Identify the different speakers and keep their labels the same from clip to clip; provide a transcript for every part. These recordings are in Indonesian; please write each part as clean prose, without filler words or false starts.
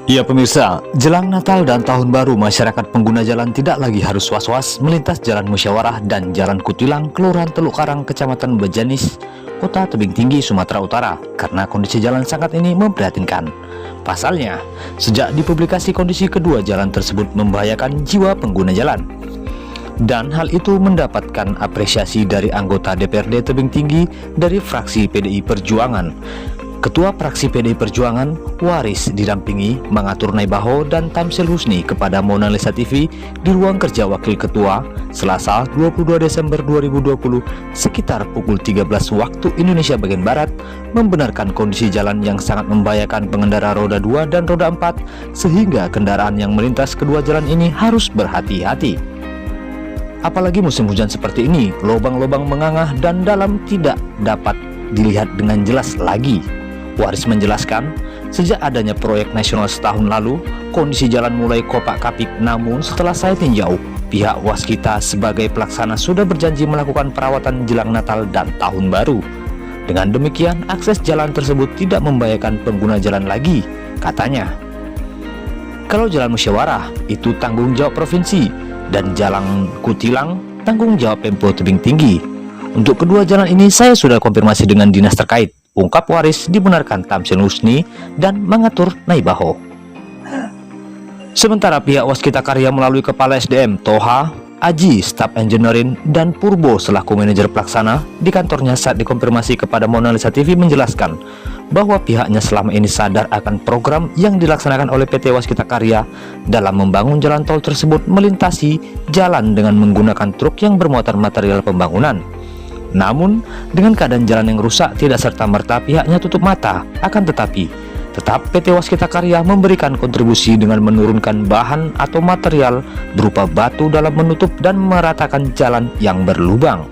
Speaker 1: Ya pemirsa, jelang Natal dan Tahun Baru, masyarakat pengguna jalan tidak lagi harus was-was melintas Jalan Musyawarah dan Jalan Kutilang, Kelurahan Teluk Karang, Kecamatan Bejanis, Kota Tebing Tinggi, Sumatera Utara, karena kondisi jalan sangat ini memprihatinkan. Pasalnya, sejak dipublikasi kondisi kedua jalan tersebut membahayakan jiwa pengguna jalan. Dan hal itu mendapatkan apresiasi dari anggota DPRD Tebing Tinggi dari fraksi PDI Perjuangan. Ketua fraksi PDI Perjuangan, Waris, didampingi Mangatur Naibaho dan Tamsil Husni kepada Mona Lisa TV di ruang kerja Wakil Ketua Selasa 22 Desember 2020 sekitar pukul 13 waktu Indonesia bagian Barat, membenarkan kondisi jalan yang sangat membahayakan pengendara roda 2 dan roda 4 sehingga kendaraan yang melintas kedua jalan ini harus berhati-hati. Apalagi musim hujan seperti ini, lubang-lubang mengangah dan dalam tidak dapat dilihat dengan jelas lagi. Waris menjelaskan, sejak adanya proyek nasional setahun lalu, kondisi jalan mulai kopak-kapik, namun setelah saya tinjau, pihak Waskita sebagai pelaksana sudah berjanji melakukan perawatan jelang Natal dan Tahun Baru. Dengan demikian, akses jalan tersebut tidak membahayakan pengguna jalan lagi, katanya. Kalau Jalan Musyawarah, itu tanggung jawab provinsi, dan Jalan Kutilang, tanggung jawab Pemprov Tebing Tinggi. Untuk kedua jalan ini, saya sudah konfirmasi dengan dinas terkait, ungkap Waris, dibenarkan Tamsil Husni dan Mangatur Naibaho. Sementara pihak Waskita Karya melalui Kepala SDM Toha, Aji, Staf Engineering, dan Purbo selaku manajer pelaksana di kantornya saat dikonfirmasi kepada Mona Lisa TV menjelaskan bahwa pihaknya selama ini sadar akan program yang dilaksanakan oleh PT Waskita Karya dalam membangun jalan tol tersebut melintasi jalan dengan menggunakan truk yang bermuatan material pembangunan. Namun, dengan keadaan jalan yang rusak tidak serta-merta pihaknya tutup mata, akan tetapi tetap PT Waskita Karya memberikan kontribusi dengan menurunkan bahan atau material berupa batu dalam menutup dan meratakan jalan yang berlubang.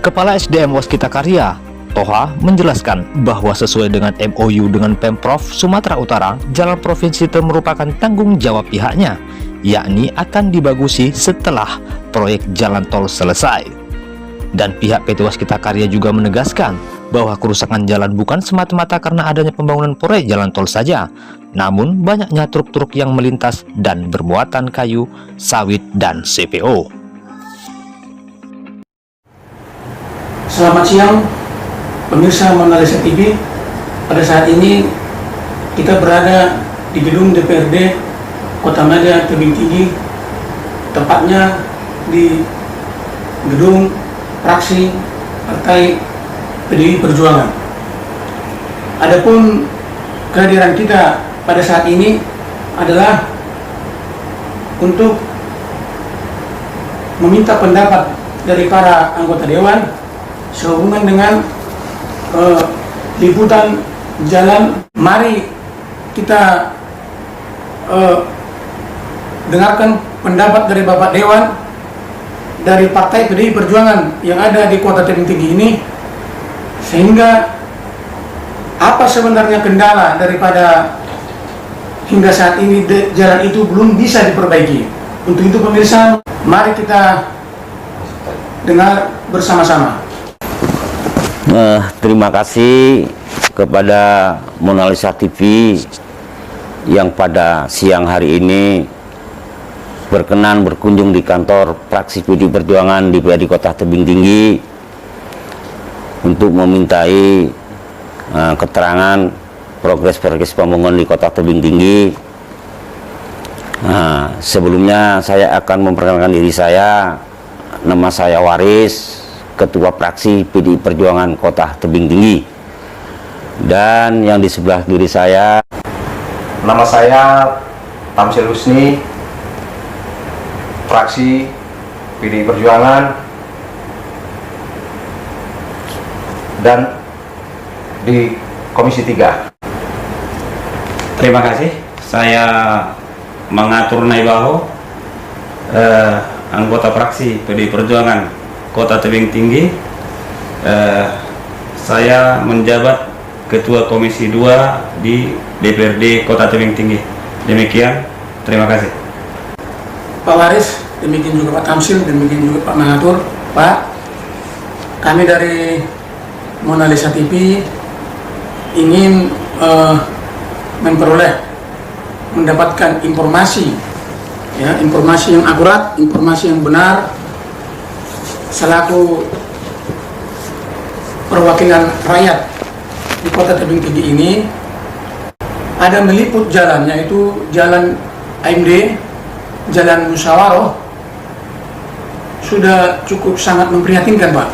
Speaker 1: Kepala SDM Waskita Karya, Toha, menjelaskan bahwa sesuai dengan MOU dengan Pemprov Sumatera Utara, jalan provinsi itu merupakan tanggung jawab pihaknya, yakni akan dibagusi setelah proyek jalan tol selesai. Dan pihak PT Waskita Karya juga menegaskan bahwa kerusakan jalan bukan semata-mata karena adanya pembangunan proyek jalan tol saja, namun banyaknya truk-truk yang melintas dan bermuatan kayu, sawit, dan CPO.
Speaker 2: Selamat siang, pemirsa Mona Lisa TV. Pada saat ini kita berada di gedung DPRD Kota Madia Tebing Tinggi, tepatnya di gedung fraksi Partai PDI Perjuangan. Adapun kehadiran kita pada saat ini adalah untuk meminta pendapat dari para anggota dewan sehubungan dengan liputan jalan. Mari kita dengarkan pendapat dari Bapak Dewan dari Partai PDI Perjuangan yang ada di Kota Tebing Tinggi ini, sehingga apa sebenarnya kendala daripada hingga saat ini jalan itu belum bisa diperbaiki. Untuk itu pemirsa, mari kita dengar bersama-sama.
Speaker 3: Terima kasih kepada Mona Lisa TV yang pada siang hari ini berkenan berkunjung di kantor fraksi PDI Perjuangan DPRD Kota Tebing Tinggi untuk memintai keterangan progres pembangunan di Kota Tebing Tinggi. Sebelumnya saya akan memperkenalkan diri saya. Nama saya Waris, Ketua Fraksi PDI Perjuangan Kota Tebing Tinggi. Dan yang di sebelah kiri saya,
Speaker 4: nama saya Tamsil Husni, fraksi PDI Perjuangan, dan di Komisi 3.
Speaker 5: Terima kasih. Saya Mangatur Naibaho, anggota fraksi PDI Perjuangan Kota Tebing Tinggi. Saya menjabat Ketua Komisi 2 di DPRD Kota Tebing Tinggi. Demikian, terima kasih.
Speaker 2: Pak Waris, demikian juga Pak Tamsil, demikian juga Pak Mengatur. Pak, kami dari Mona Lisa TV ingin mendapatkan informasi, ya, informasi yang akurat, informasi yang benar, selaku perwakilan rakyat di Kota Tebing Tinggi ini. Ada meliput jalan, yaitu jalan AMD, jalan musyawarah, sudah cukup sangat memprihatinkan, Pak,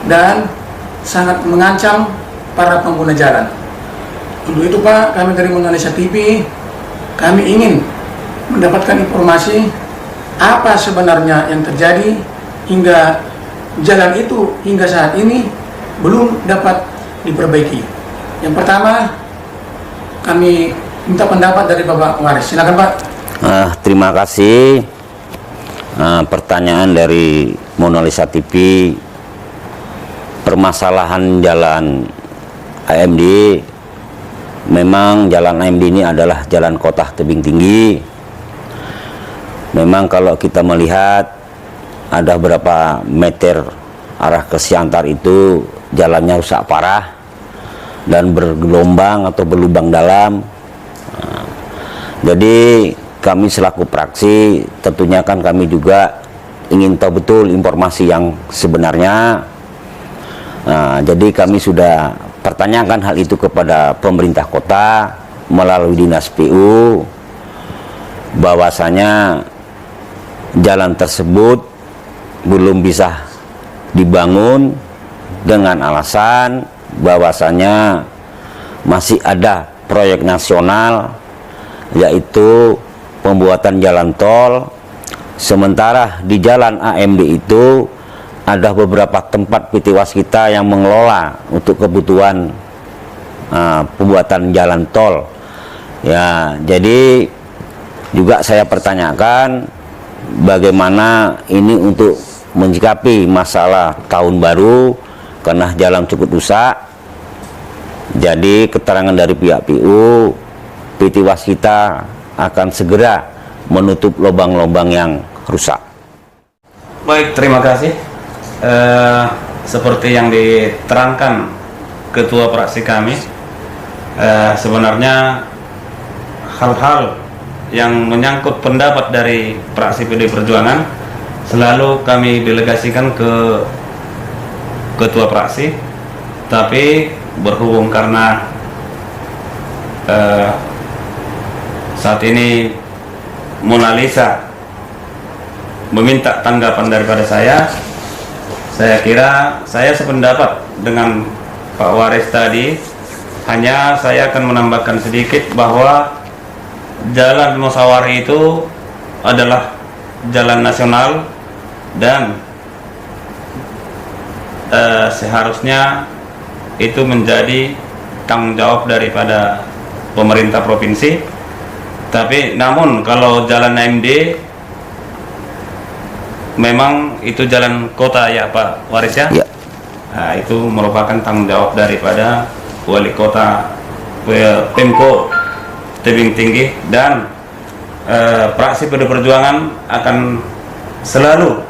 Speaker 2: dan sangat mengancam para pengguna jalan. Untuk itu, Pak, kami dari Mona Lisa TV, kami ingin mendapatkan informasi apa sebenarnya yang terjadi hingga jalan itu hingga saat ini belum dapat diperbaiki. Yang pertama, kami minta pendapat dari Bapak Waris. Silakan, Pak.
Speaker 3: Terima kasih. Pertanyaan dari Mona Lisa TV, permasalahan jalan AMD. Memang jalan AMD ini adalah jalan kota tebing tinggi. Memang kalau kita melihat ada berapa meter arah ke Siantar itu jalannya rusak parah dan bergelombang atau berlubang dalam. Jadi kami selaku praksi tentunya kan kami juga ingin tahu betul informasi yang sebenarnya. Jadi kami sudah pertanyakan hal itu kepada pemerintah kota melalui dinas PU, bahwasanya jalan tersebut belum bisa dibangun dengan alasan bahwasanya masih ada proyek nasional, yaitu pembuatan jalan tol. Sementara di jalan AMD itu ada beberapa tempat PT Waskita yang mengelola untuk kebutuhan pembuatan jalan tol. Ya, jadi juga saya pertanyakan bagaimana ini untuk menyikapi masalah tahun baru karena jalan cukup rusak. Jadi keterangan dari pihak PU, PT Waskita akan segera menutup lubang-lubang yang rusak.
Speaker 5: Baik, terima kasih. Seperti yang diterangkan ketua praksi kami, sebenarnya hal-hal yang menyangkut pendapat dari praksi PD Perjuangan selalu kami delegasikan ke ketua praksi, tapi berhubung karena saat ini Mona Lisa meminta tanggapan daripada saya kira saya sependapat dengan Pak Waris tadi. Hanya saya akan menambahkan sedikit bahwa jalan musyawarah itu adalah jalan nasional dan seharusnya itu menjadi tanggung jawab daripada pemerintah provinsi. Tapi namun kalau jalan AMD memang itu jalan kota ya Pak Waris ya?
Speaker 3: Ya.
Speaker 5: Nah, itu merupakan tanggung jawab daripada wali kota Pemko Tebing Tinggi, dan praksi PD Perjuangan akan selalu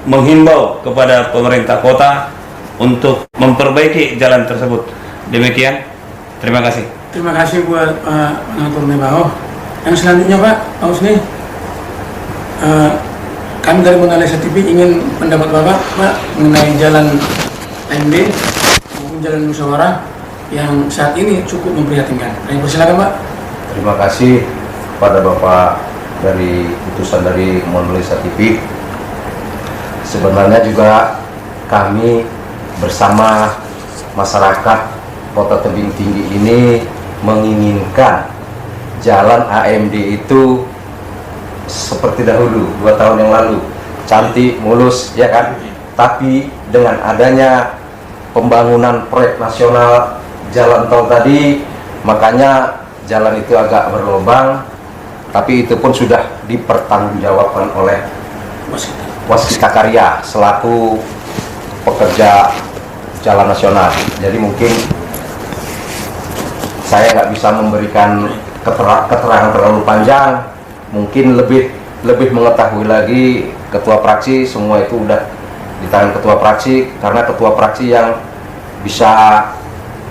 Speaker 5: menghimbau kepada pemerintah kota untuk memperbaiki jalan tersebut. Demikian, terima kasih.
Speaker 2: Terima kasih buat Pak Pengatur Mebaho. Yang selanjutnya, Pak Husni, kami dari Mona Lisa TV ingin pendapat Bapak, Pak, mengenai jalan AMD maupun jalan musyawarah yang saat ini cukup memprihatinkan. Kami persilakan, Pak.
Speaker 4: Terima kasih kepada Bapak dari utusan dari Mona Lisa TV. Sebenarnya juga kami bersama masyarakat Kota Tebing Tinggi ini menginginkan jalan AMD itu seperti dahulu 2 tahun yang lalu, cantik, mulus, ya kan? Tapi dengan adanya pembangunan proyek nasional jalan tol tadi, makanya jalan itu agak berlubang. Tapi itu pun sudah dipertanggungjawabkan oleh Waskita Karya selaku pekerja jalan nasional. Jadi mungkin saya nggak bisa memberikan keterangan terlalu panjang, mungkin lebih lebih mengetahui lagi ketua fraksi, semua itu udah di tangan ketua fraksi, karena ketua fraksi yang bisa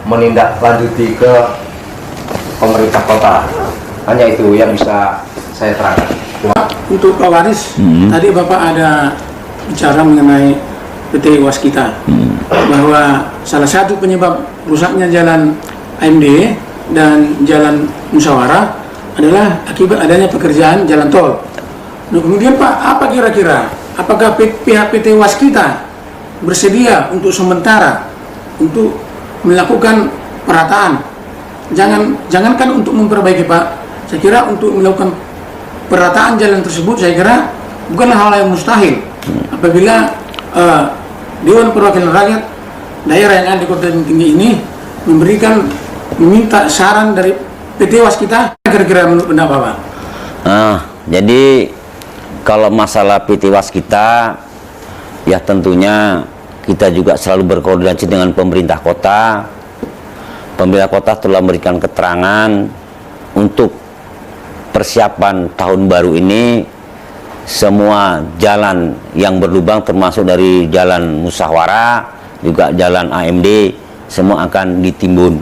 Speaker 4: menindaklanjuti ke pemerintah kota. Hanya itu yang bisa saya terangkan.
Speaker 2: Untuk Pak Waris, tadi Bapak ada bicara mengenai PT Waskita, bahwa salah satu penyebab rusaknya jalan AMD dan jalan Musyawarah adalah akibat adanya pekerjaan jalan tol. Nah, kemudian Pak, apa kira-kira, apakah pihak PT Waskita bersedia untuk sementara untuk melakukan perataan? Jangankan untuk memperbaiki Pak, saya kira untuk melakukan perataan jalan tersebut, saya kira bukanlah hal yang mustahil apabila Dewan Perwakilan Rakyat daerah yang ada di Kota Tebing Tinggi ini meminta saran dari PT Waskita. Kira-kira menurut pendapat Bapak?
Speaker 3: Jadi kalau masalah PT Waskita, ya tentunya kita juga selalu berkoordinasi dengan pemerintah kota. Pemerintah kota telah memberikan keterangan untuk persiapan tahun baru ini, semua jalan yang berlubang termasuk dari jalan Musyawarah, juga jalan AMD, semua akan ditimbun.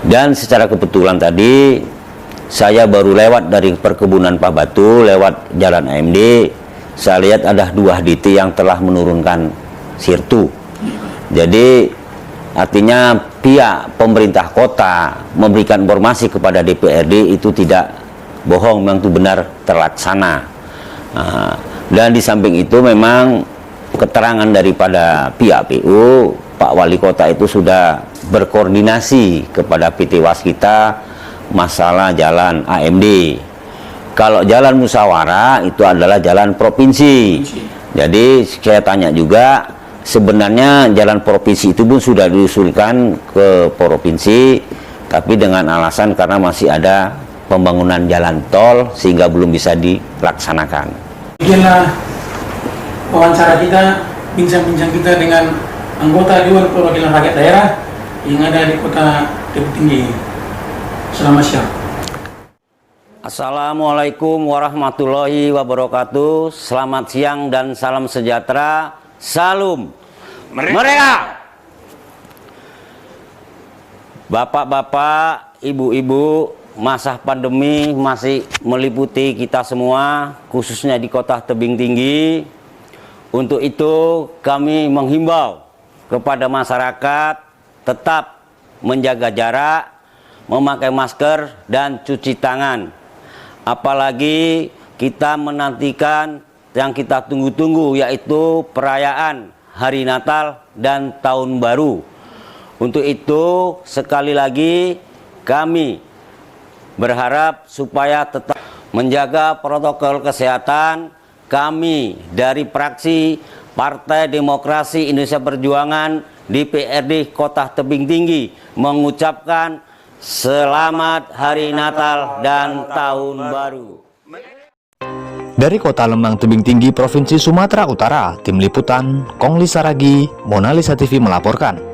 Speaker 3: Dan secara kebetulan tadi saya baru lewat dari perkebunan Pak Batu, lewat jalan AMD, saya lihat ada 2 DT yang telah menurunkan sirtu. Jadi artinya pihak pemerintah kota memberikan informasi kepada DPRD itu tidak bohong, memang itu benar terlaksana. Dan di samping itu memang keterangan daripada pihak PU, Pak Wali Kota itu sudah berkoordinasi kepada PT Waskita masalah jalan AMD. Kalau jalan Musyawarah itu adalah jalan provinsi. Jadi saya tanya juga, sebenarnya jalan provinsi itu pun sudah diusulkan ke provinsi, tapi dengan alasan karena masih ada pembangunan jalan tol sehingga belum bisa dilaksanakan.
Speaker 2: Beginilah wawancara kita, bincang-bincang kita dengan anggota Dewan Perwakilan Rakyat Daerah yang ada di Kota Tebing Tinggi. Selamat siang.
Speaker 3: Assalamualaikum warahmatullahi wabarakatuh. Selamat siang dan salam sejahtera. Salam Merdeka. Bapak-bapak, ibu-ibu, masa pandemi masih meliputi kita semua, khususnya di Kota Tebing Tinggi. Untuk itu kami menghimbau kepada masyarakat tetap menjaga jarak, memakai masker dan cuci tangan. Apalagi kita menantikan yang kita tunggu-tunggu, yaitu perayaan Hari Natal dan Tahun Baru. Untuk itu sekali lagi kami berharap supaya tetap menjaga protokol kesehatan. Kami dari fraksi Partai Demokrasi Indonesia Perjuangan DPRD Kota Tebing Tinggi mengucapkan selamat Hari Natal dan Tahun Baru.
Speaker 1: Dari Kota Lembang Tebing Tinggi, Provinsi Sumatera Utara, Tim Liputan, Kongli Saragi, Mona Lisa TV melaporkan.